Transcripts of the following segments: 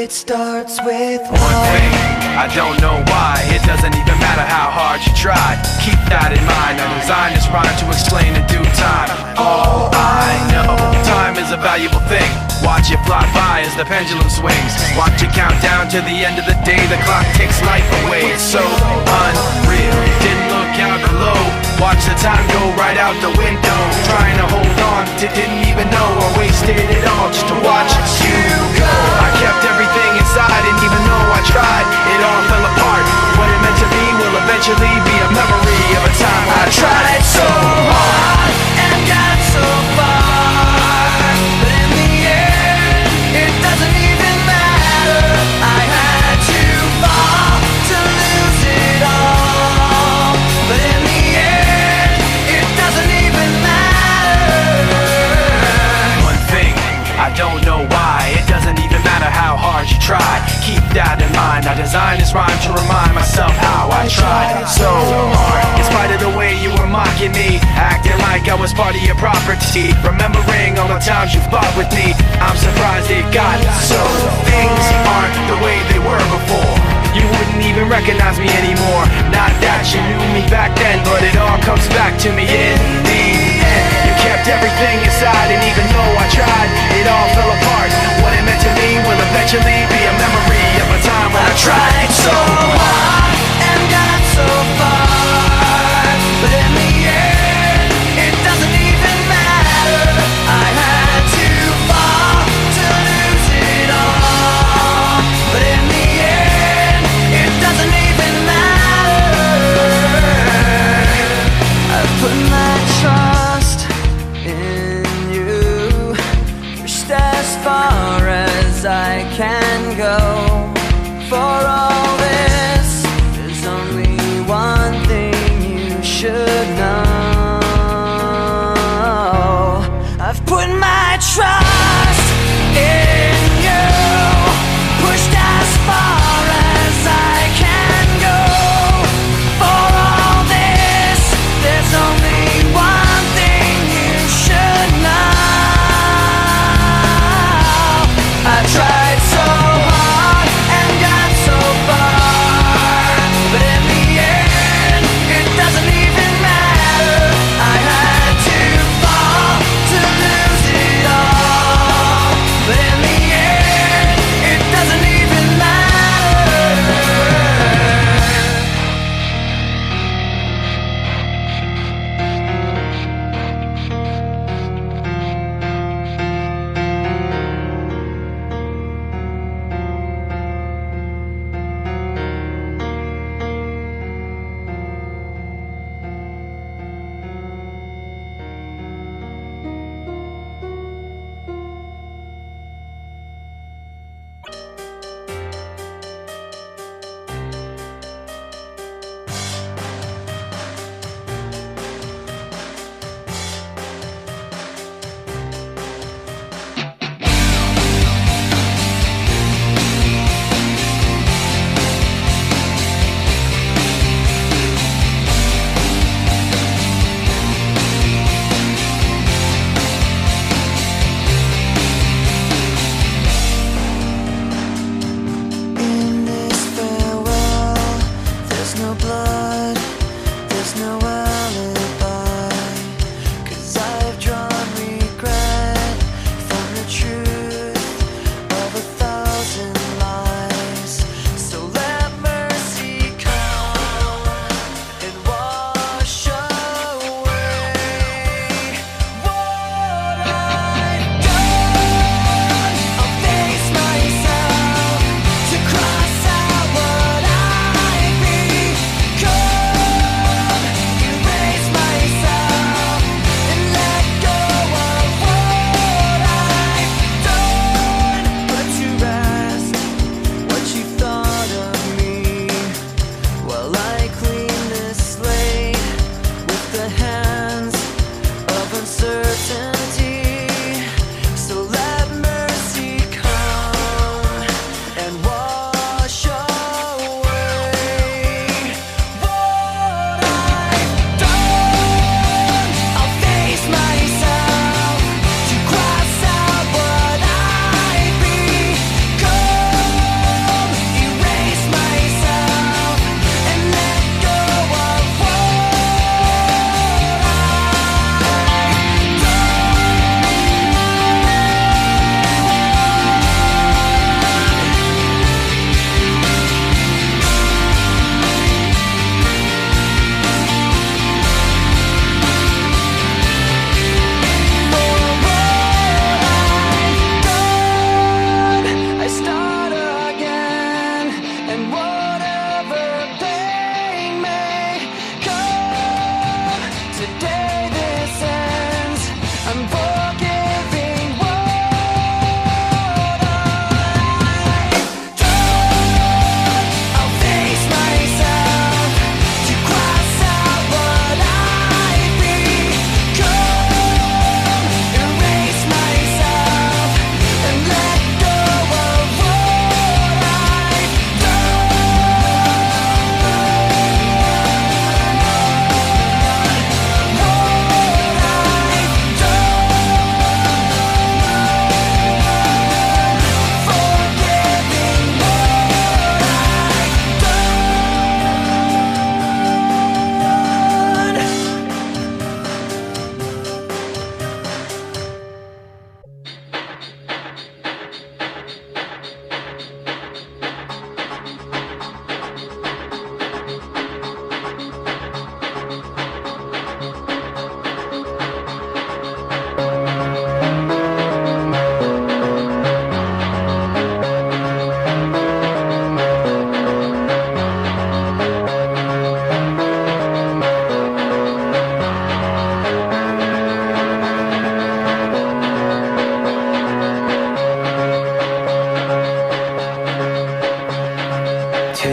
It starts with one thing, I don't know why. It doesn't even matter how hard you try. Keep that in mind. I designed this rhyme to explain in due time. All I know, time is a valuable thing. Watch it fly by as the pendulum swings. Watch it count down to the end of the day. The clock takes life away. It's so unreal. Didn't look out below. Watch the time go right out the window. Trying to hold on to didn't even know I wasted it all just to watch you go. I kept everything inside, and even though I tried, it all fell apart. What it meant to me will eventually be a memory of a time I tried so hard and got so far, but in the end, it doesn't even matter. I had to fall to lose it all, but in the end, it doesn't even matter. One thing, I don't know why. It doesn't even matter how hard you try. Keep that in mind. I designed this rhyme to remind myself how I tried so hard. In spite of the way you were mocking me, acting like I was part of your property, remembering all the times you fought with me, I'm surprised it got so. Things aren't the way they were before. You wouldn't even recognize me anymore. Not that you knew me back then, but it all comes back to me in the end. You kept everything inside, and even though I tried, it all fell apart. What it meant to me will eventually be a memory of a time when I tried so hard and got so far, but in the end, it doesn't even matter. I had to fall to lose it all, but in the end, it doesn't even matter. I put my trust in you, pushed as far as I can go. For all this, there's only one thing you should know. I've put my trust in you, pushed as far as I can go. For all this, there's only one thing you should know. I tried so hard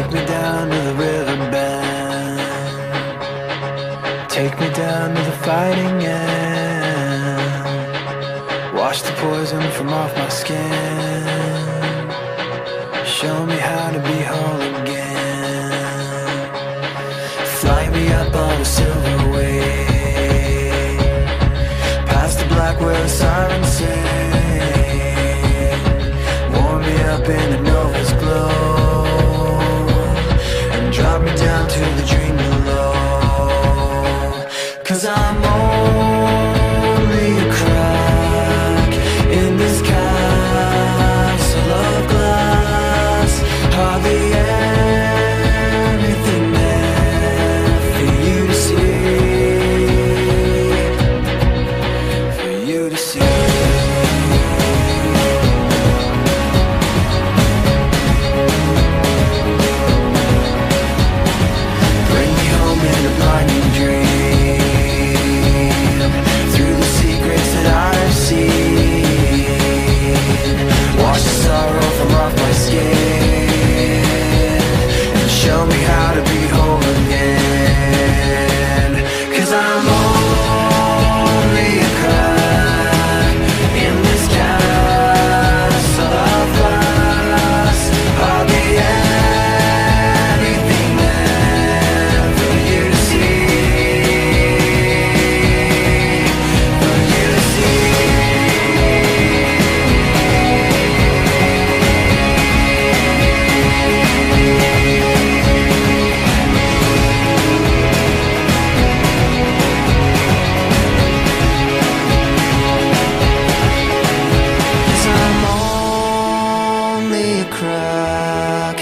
Take me down to the riverbed. Take me down to the fighting end. Wash the poison from off my skin. Show me how to be whole again. Fly me up on a silver wave, past the black where the sirens sing. Warm me up in the Nova's glow, and drop me down to the dream below. 'Cause I'm only a crack in this castle of glass. Hardly anything there for you to see, for you to see. Bring me home in a blinding dream, through the secrets that I've seen. Wash the sorrow from off my skin, and show me how to be whole again. 'Cause I'm only a crack in this castle of glass. Hardly anything there for you to see, for you to see. Crack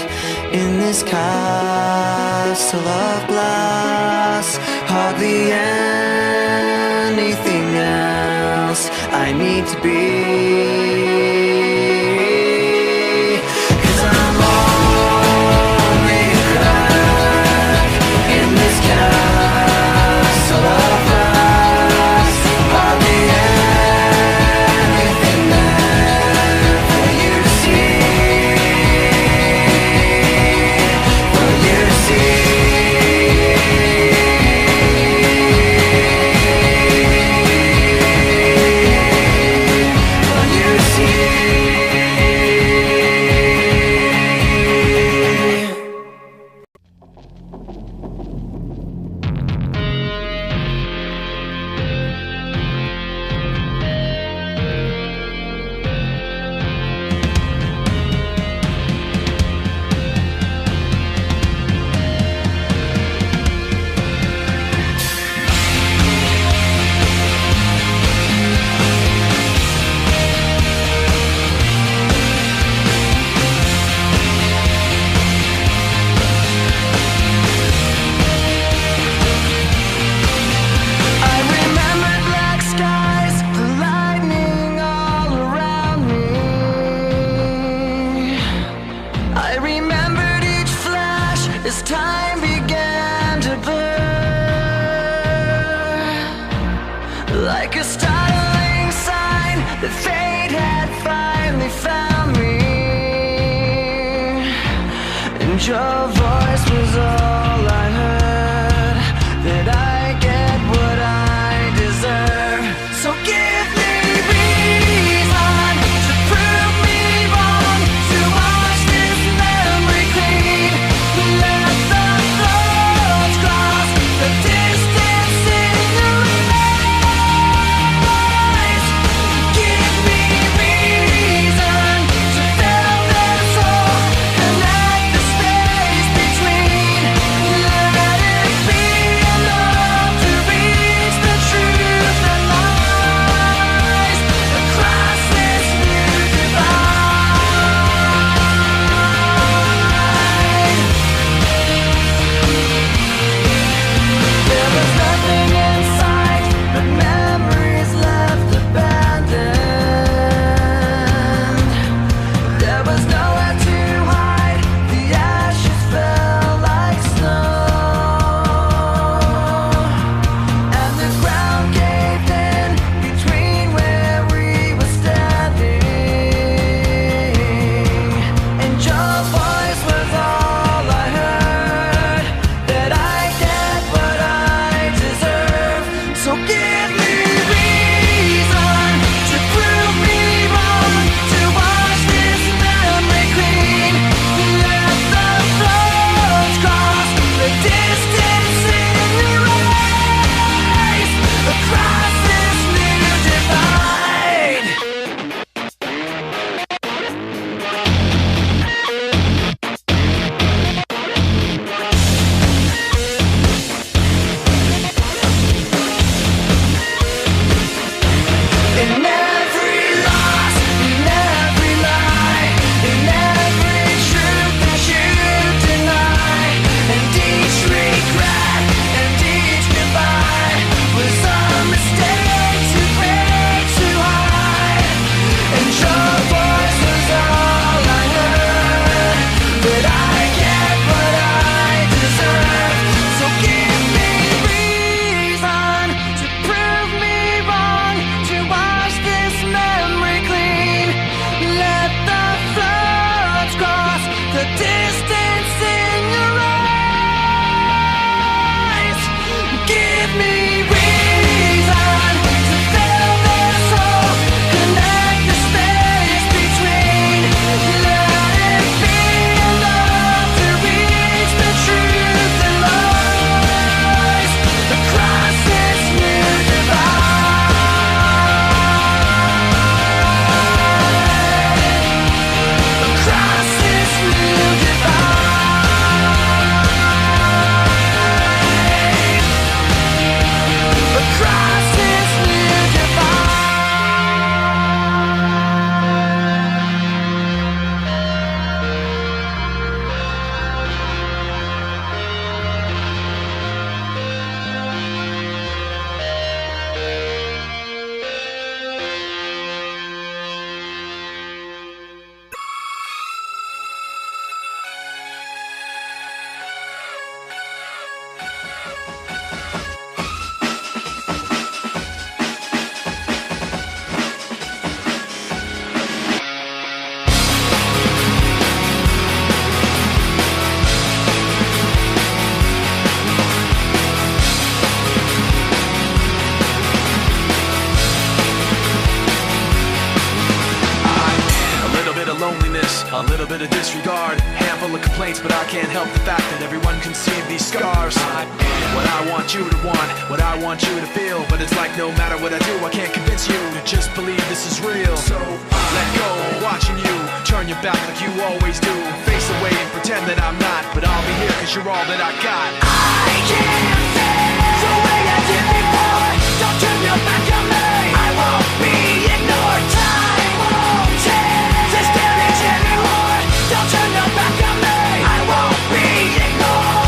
in this castle of glass. Hardly anything else I need to be. 'Cause I'm only a crack in this castle of glass. Hardly anything there for you to see. As time began to blur, like a startling sign that fate had finally found me, and your voice was all I heard, that I get what I deserve. So give me reason to prove me wrong, to wash this memory clean. Let the floods cross the distance in your eyes. Give me reason to fill this hole, connect the space between. Let it be enough. to disregard. Handful of complaints, but I can't help the fact that everyone can see these scars. What I want you to want, what I want you to feel, but it's like no matter what I do, I can't convince you to just believe this is real. So let go, watching you turn your back like you always do. Face away and pretend that I'm not, but I'll be here cause you're all that I got. I can't feel the way I did before. Don't turn your back on me, I won't be ignored. Time won't change this damage anymore. Don't turn your back on me, I won't be ignored.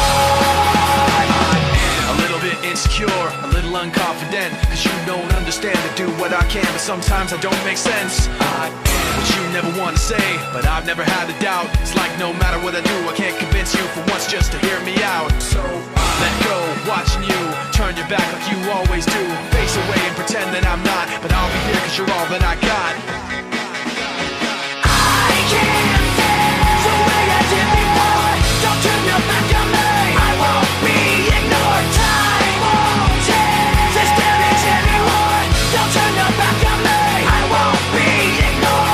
I'm a little bit insecure, a little unconfident, cause you don't understand to do what I can, but sometimes I don't make sense. What you never want to say, but I've never had a doubt. It's like no matter what I do, I can't convince you for once just to hear me out. So let go, watching you turn your back like you always do. Face away and pretend that I'm not, but I'll be here cause you're all that I got. I can't feel the way I did before. Don't turn your back on me, I won't be ignored. Time won't change this damage anymore. Don't turn your back on me, I won't be ignored.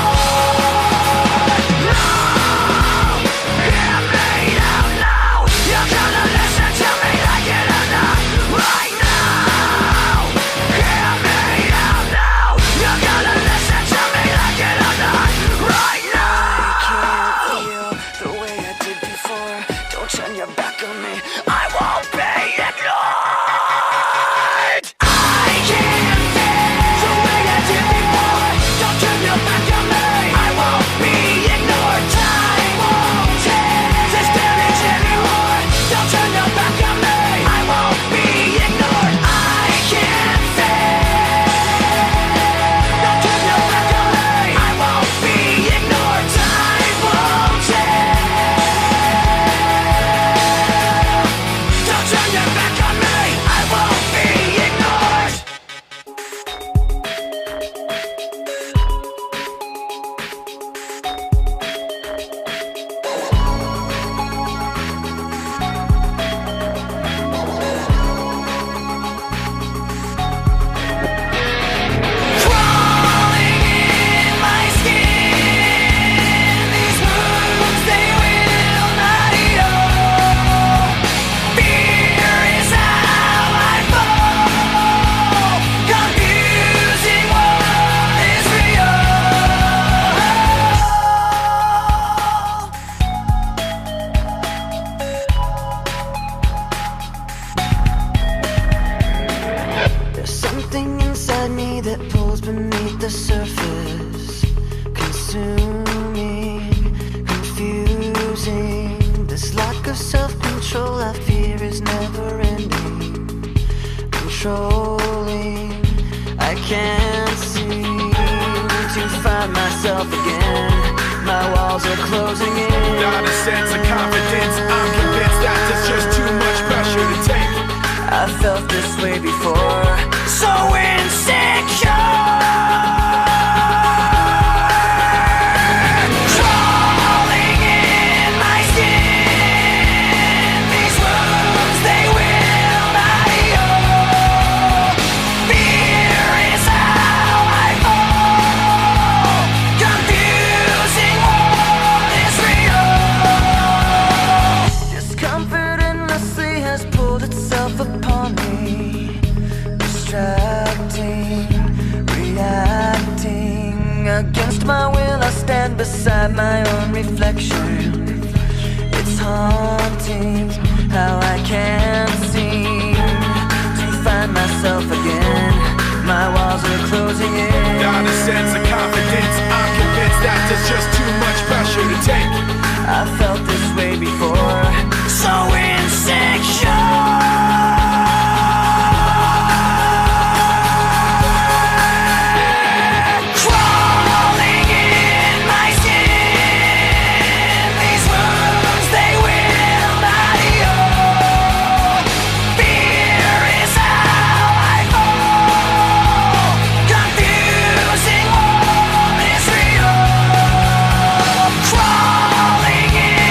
Crawling in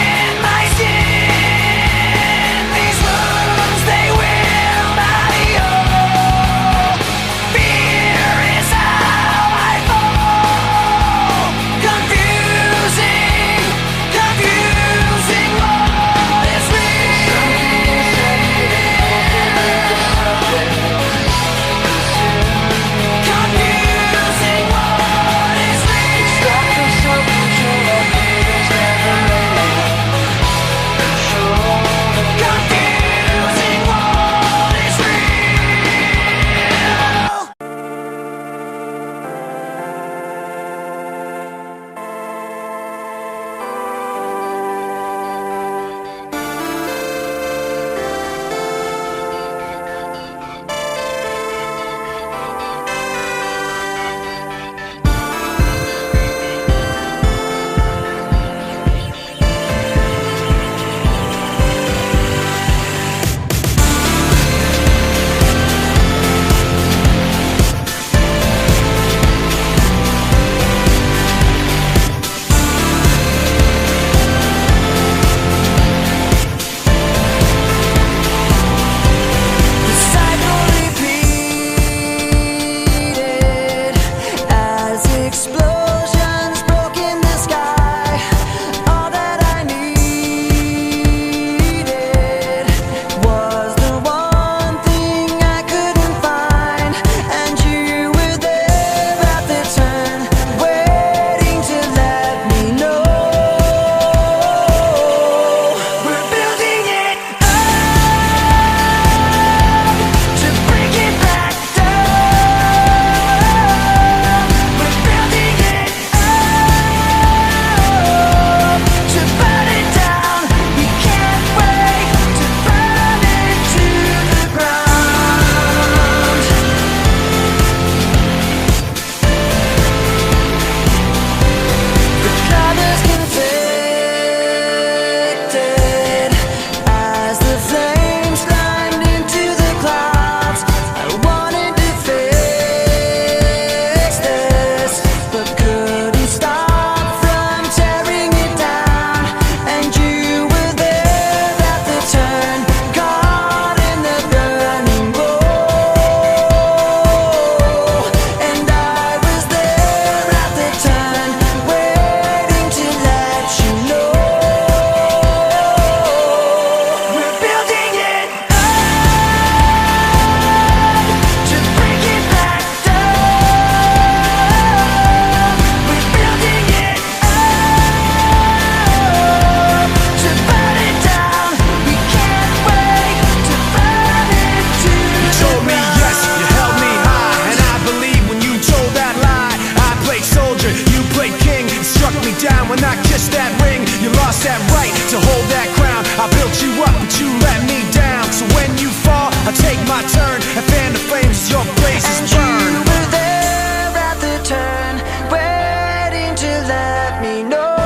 to hold that crown. I built you up, but you let me down. So when you fall, I take my turn and fan the flames as your blazes burn. You were there at the turn, waiting to let me know.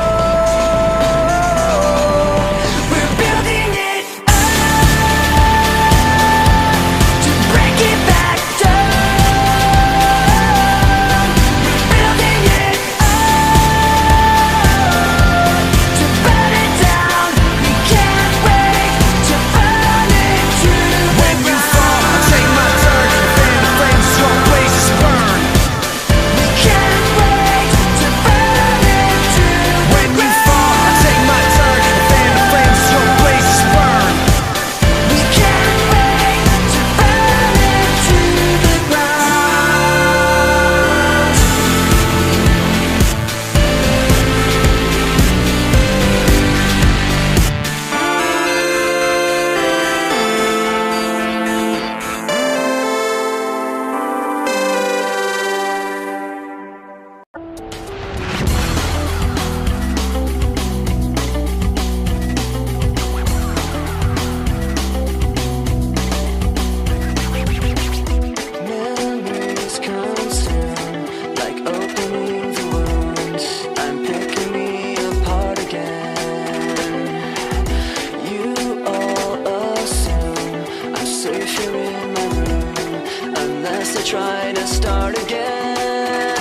We're building it up to break it back down. We're building it up to burn it down. We can't wait to burn it to the When you fall, I take my turn and fan the flames as your blazes burn. We can't wait to burn it to the When you fall, I take my turn and fan the flames as your blazes burn. We can't wait to burn it to the ground. Memories constant, like opening the wounds. I'm picking me apart again. You all assume I'm safe here in my room, unless I try to start again.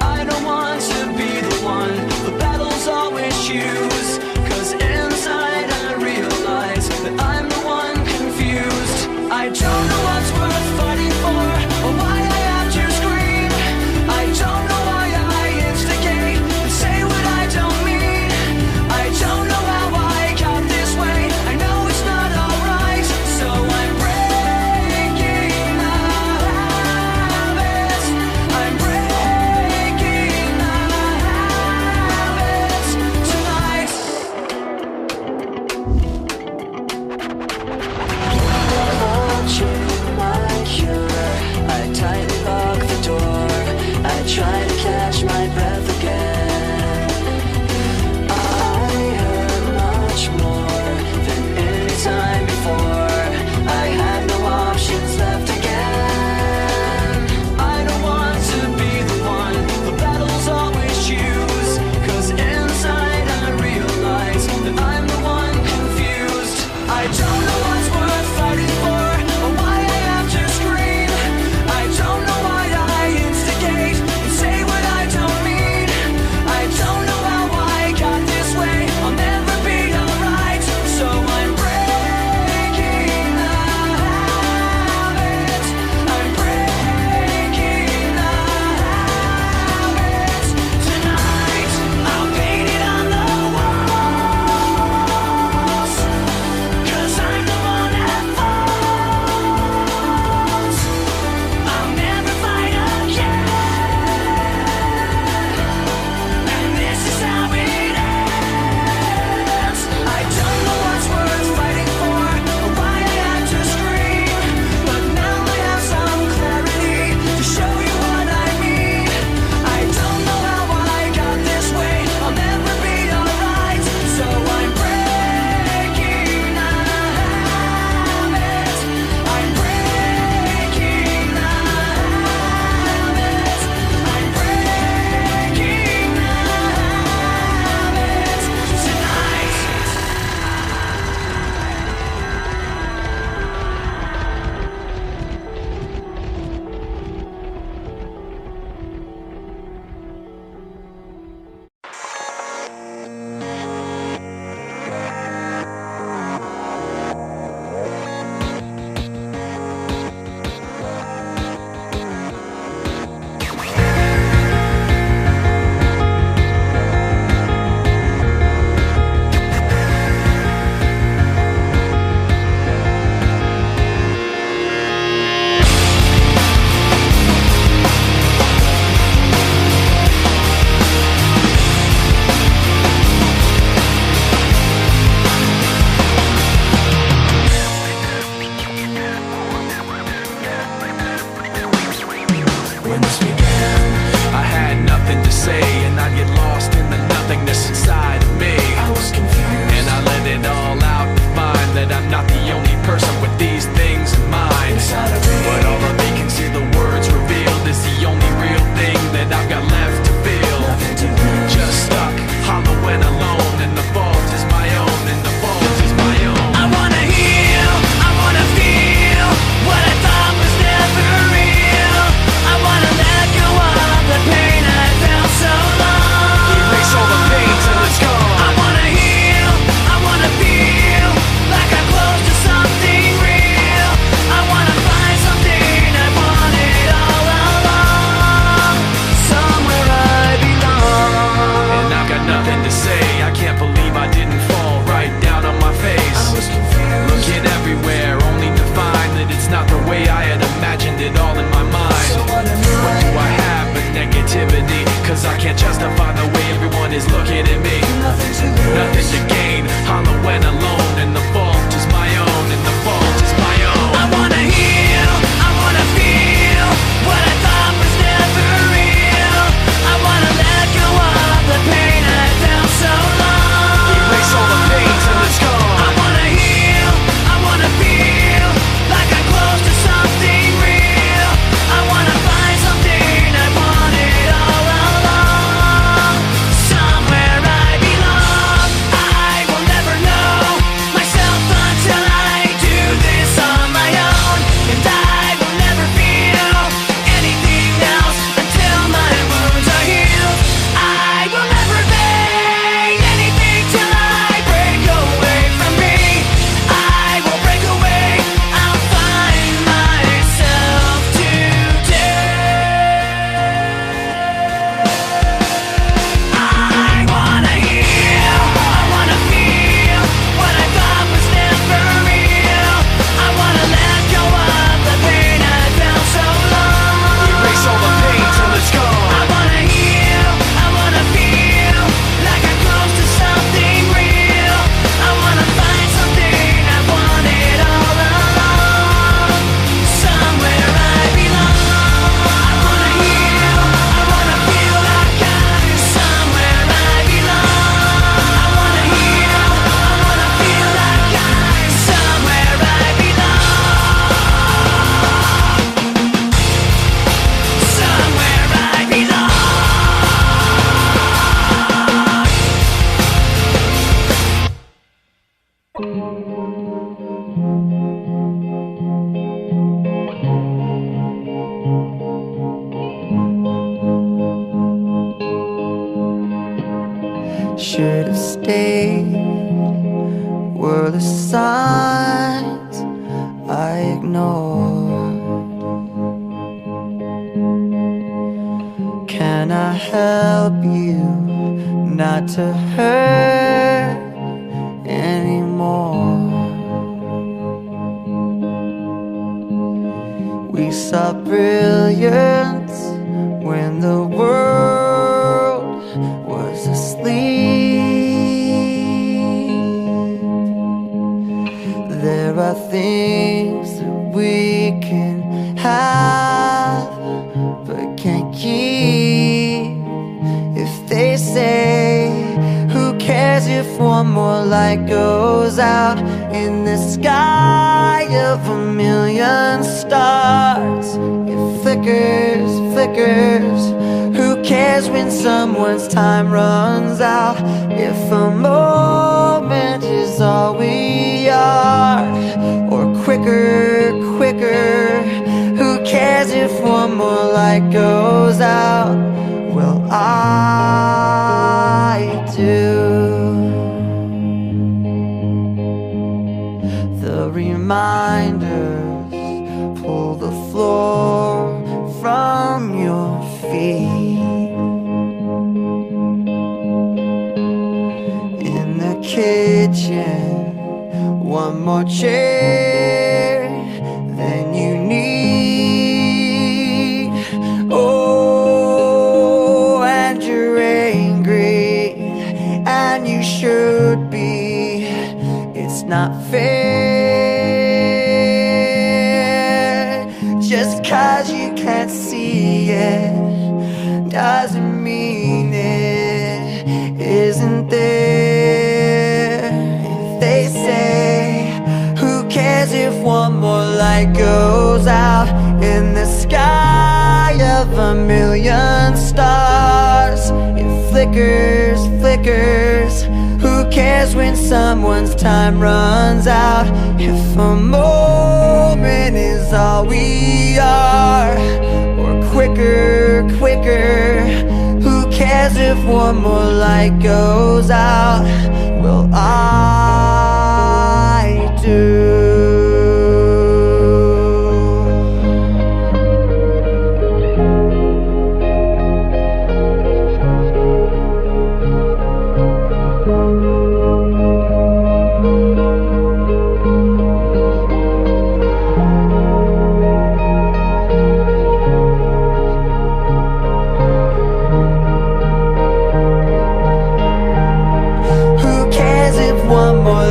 I don't want to be the one the battles always choose, 'cause inside I realize that I'm the one confused. I don't know what's worth fighting for, or why I have to scream. I don't know why I instigate and say what I don't mean. I don't know how I got this way. I know it's not alright, so I'm breaking the habits Should have stayed, were the signs I ignored. Can I help you not to hurt anymore? We saw brilliance when the world was asleep. There are things that we can have but can't keep. If they say, who cares if one more light goes out in the sky of a million stars? It flickers, flickers. Who cares when someone's time runs out? If a moment is all we are, or quicker, quicker. Who cares if one more light goes out? Well, I do. The reminders pull the floor from your feet. In the kitchen, one more chair than you need. Oh, and you're angry, and you should be. It's not fair. Just 'cause you can't see it doesn't mean it isn't there. If they say, who cares if one more light goes out in the sky of a million stars? It flickers, flickers. Who cares when someone's time runs out? If a moment is all we are, or quicker, quicker. Who cares if one more light goes out? Well, I do.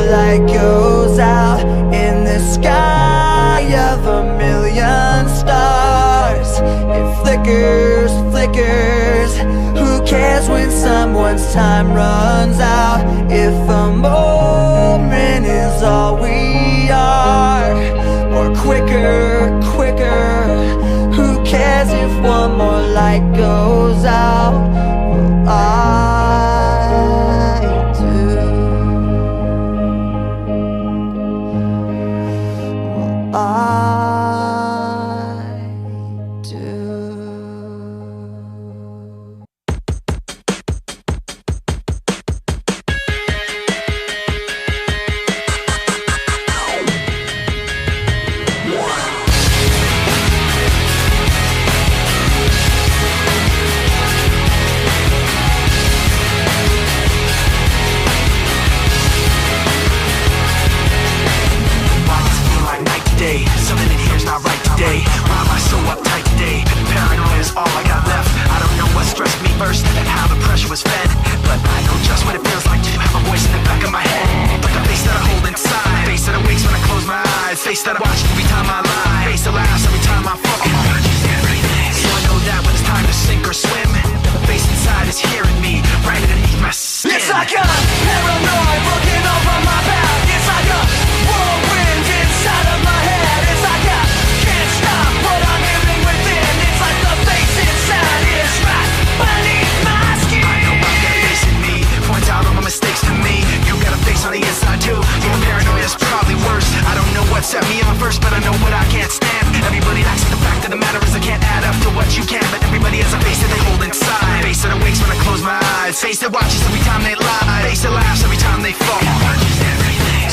Light goes out in the sky of a million stars. It flickers, flickers. Who cares when someone's time runs out? If a moment is all we are, or quicker, quicker. Who cares if one more light goes out? Well, I do. set me on first, but I know what I can't stand. Everybody acts, but the fact of the matter is I can't add up to what you can. But everybody has a face that they hold inside. Face that awakes when I close my eyes. Face that watches every time they lie. Face that laughs every time they fall.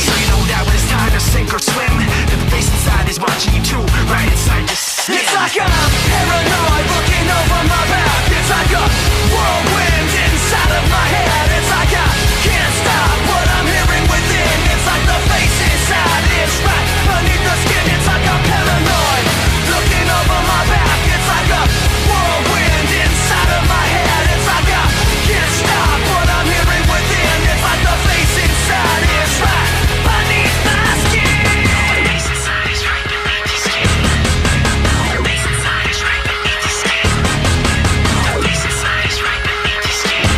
So you know that when it's time to sink or swim, that the face inside is watching you too, right inside your skin. It's like I'm paranoid looking over my back. It's like a whirlwind inside of my head. It's like I can't stop what I'm hearing within. It's like the face inside is right beneath the skin. It's like I'm paranoid looking over my back. It's like a whirlwind inside of my head. It's like I can't stop what I'm hearing within. It's like the face inside is right beneath my skin. The face inside is right beneath the skin. The face inside is right beneath the skin. The face inside is right beneath the skin.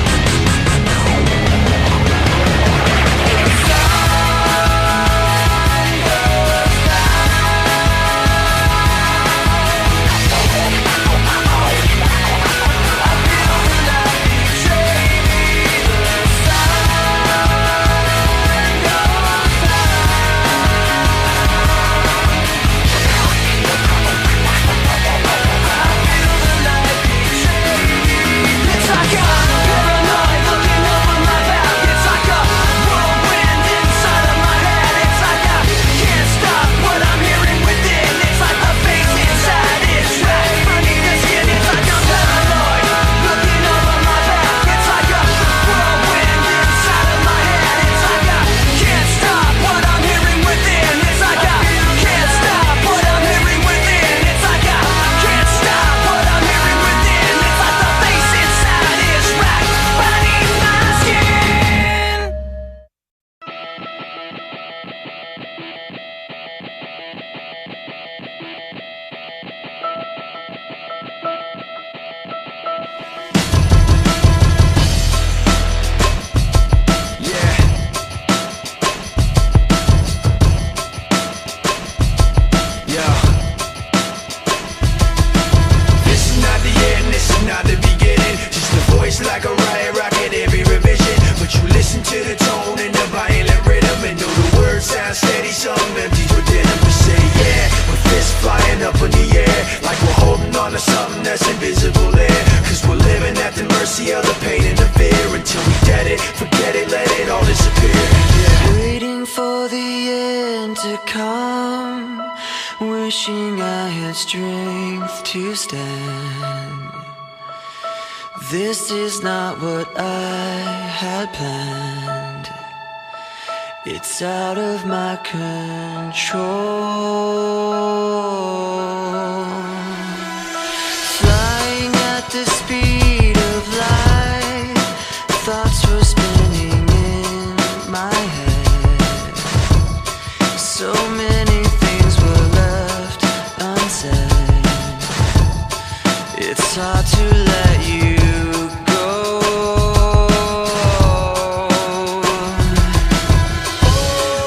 It's like I'm paranoid looking over my back. It's like a whirlwind inside of my head. It's like I can't stop what I'm hearing within. It's like the face inside is right beneath the skin. It's like I'm paranoid looking over my back. It's like a whirlwind inside of my head. It's like I can't stop what I'm hearing within. It's like I can't stop what I'm hearing within. It's like I can't stop what I'm hearing within. It's like the face inside is right beneath my skin. Yeah. Yo. This is not the end, this is not the beginning. Just a voice like a riot rocket every revision. But you listen to the tone and the violent rhythm, and know the words sound steady, some empty within them. We say yeah, with fists flying up in the air, like we're holding on to something that's invisible there. Cause we're living at the mercy of the pain and the fear. Until we get it, forget it, let it all disappear. Yeah. Waiting for the end to come, wishing I had strength to stand. This is not what I had planned. It's out of my control. Flying at the speed of light, thoughts were spinning in my head. So many things were left unsaid. It's hard to let you go.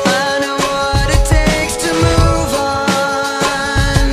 I know what it takes to move on.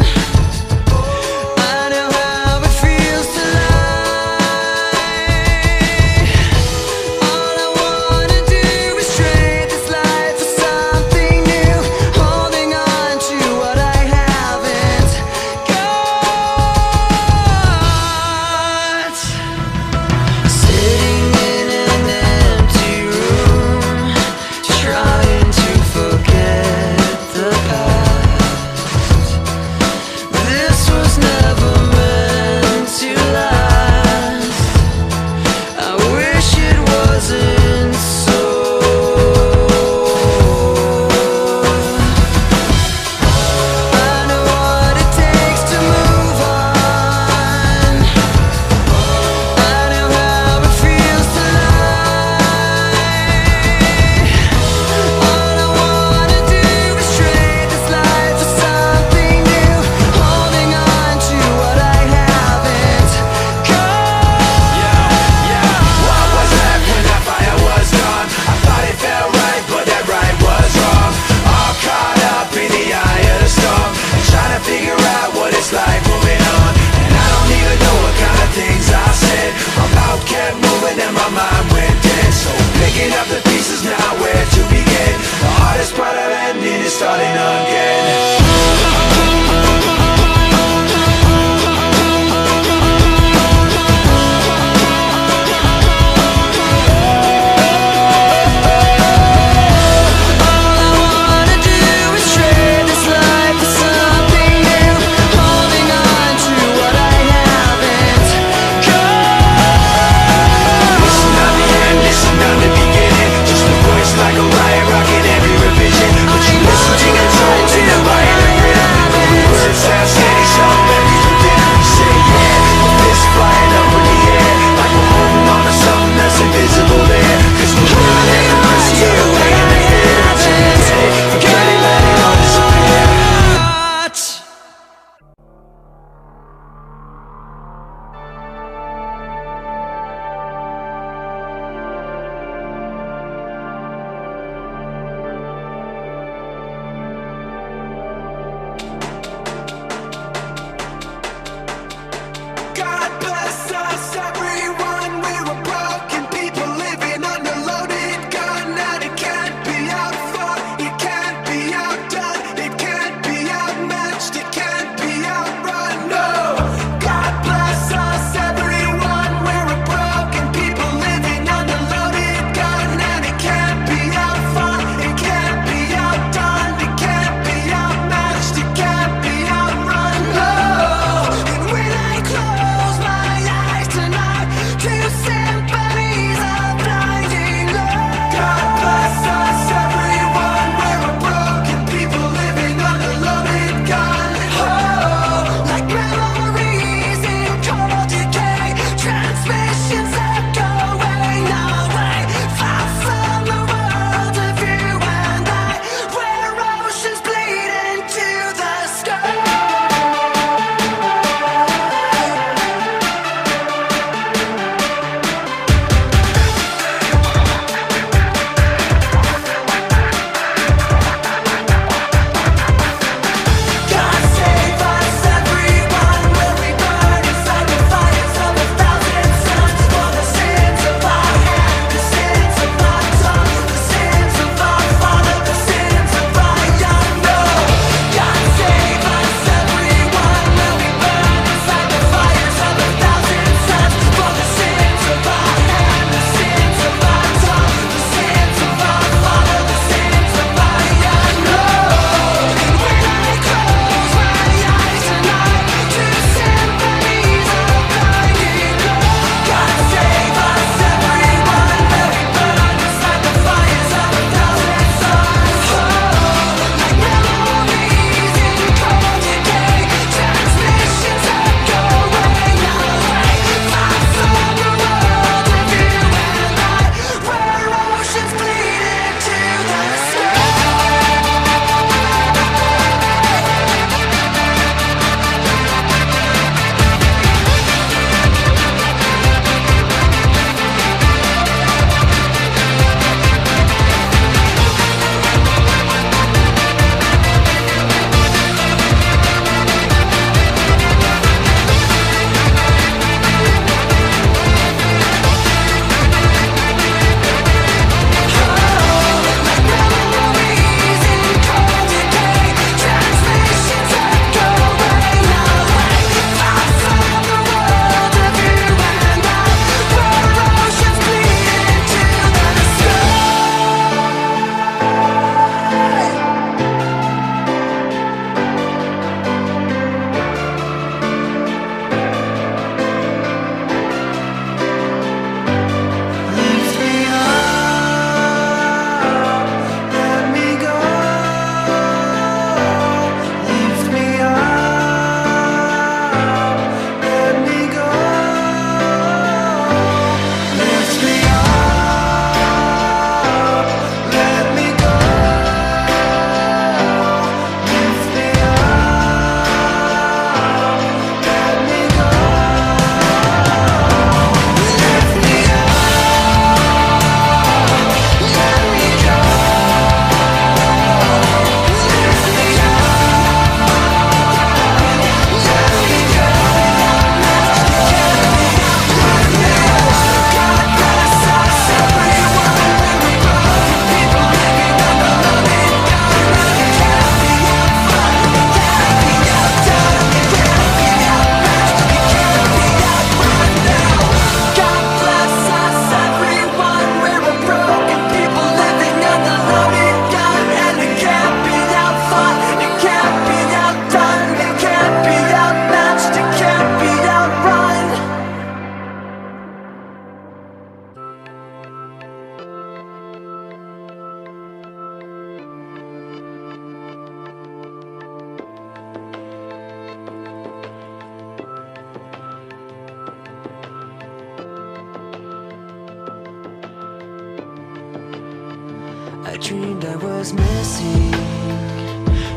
dreamed I was missing.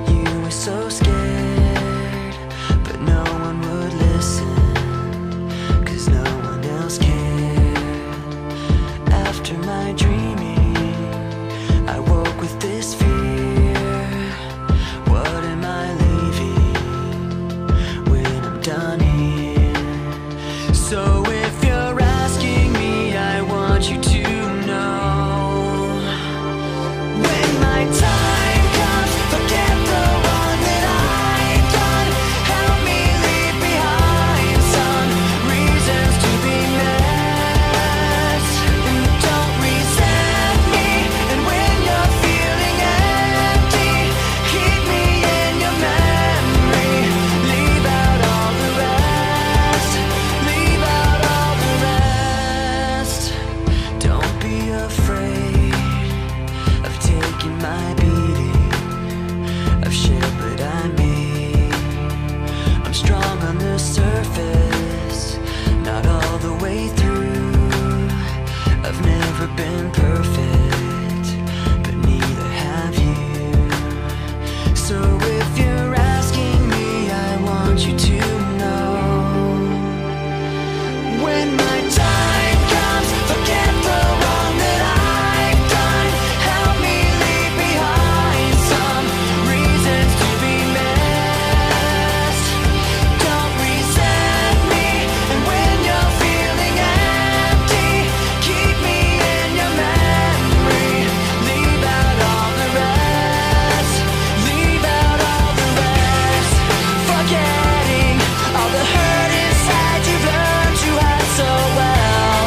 You were so scared, but no one would listen, 'cause no one else cared. After my dreaming, I woke with this fear. What am I leaving when I'm done here? So if you're asking me, I want you to know, when my time comes, forget the one that I've done. Help me leave behind some reasons to be met. And don't resent me. And when you're feeling empty, keep me in your memory. Leave out all the rest. Leave out all the rest. Don't be afraid of taking my beating, of shit that I made. I'm strong on the surface, not all the way through. I've never been perfect, but neither have you. So if you're asking me, I want you to know, when my time comes, forget the wrong that I've done. Help me leave behind some reasons to be missed. Don't resent me. And when you're feeling empty, keep me in your memory. Leave out all the rest. Leave out all the rest. Forgetting all the hurt inside you've learned you had so well.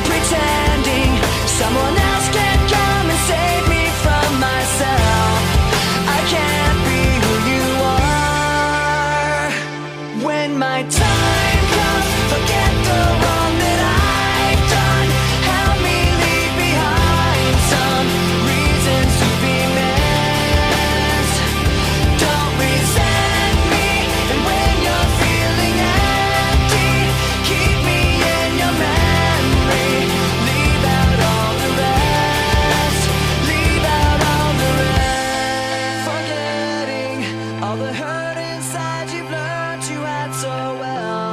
Pretending someone else can come and save me from myself. I can't be who you are. When my time comes, forget the wrong that I've done. Help me leave behind some reasons to be missed. Don't resent me. And when you're feeling empty, keep me in your memory. Leave out all the rest. Leave out all the rest. Forgetting all the hurt inside you've learned you had so well.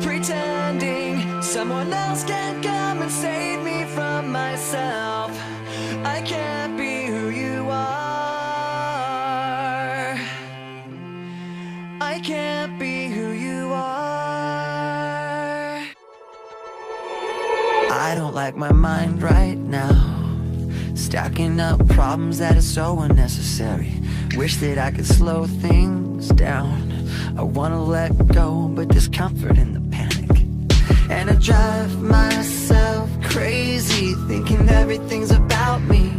Pretending someone else can come and save me from myself. I can't be who you are. I can't be who you are. I don't like my mind right now, stacking up problems that are so unnecessary. Wish that I could slow things down. I wanna let go, but there's comfort in the panic. And I drive myself crazy, thinking everything's about me.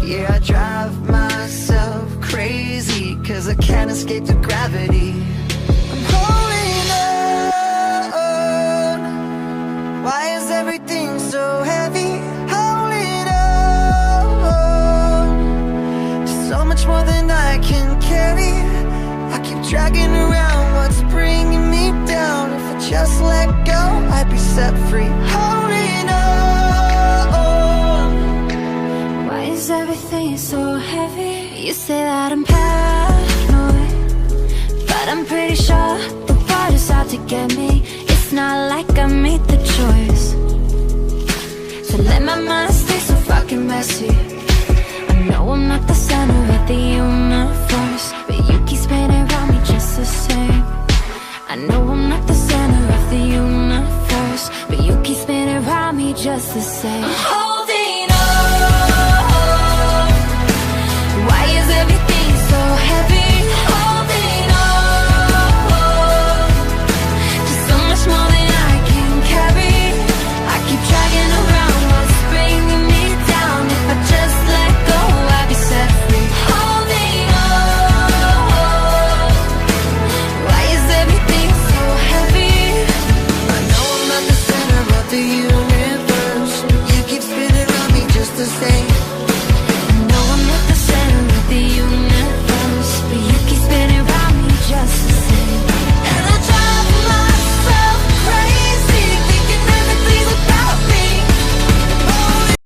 Yeah, I drive myself crazy, 'cause I can't escape the gravity. I'm holding on. Why is everything so heavy? Holding on. So much more than I can carry. I keep dragging around what's bringing me down. If I just let go, I'd be set free. Holding on. Why is everything so heavy? You say that I'm paranoid, but I'm pretty sure the world is out to get me. It's not like I made the choice to let my mind stay so fucking messy. I know I'm not the center of the universe, but you keep spinning around me just the same. I know I'm not the center of the universe, but you keep spinning around me just the same. I'm holding on. Why is everything so heavy? Holding on. Just so much more than I can carry. I keep dragging around what's bringing me down. If I just let go, I'd be set free. Holding on. Why is everything so heavy? I know I'm not the center of the universe, but you keep spinning around me just the same.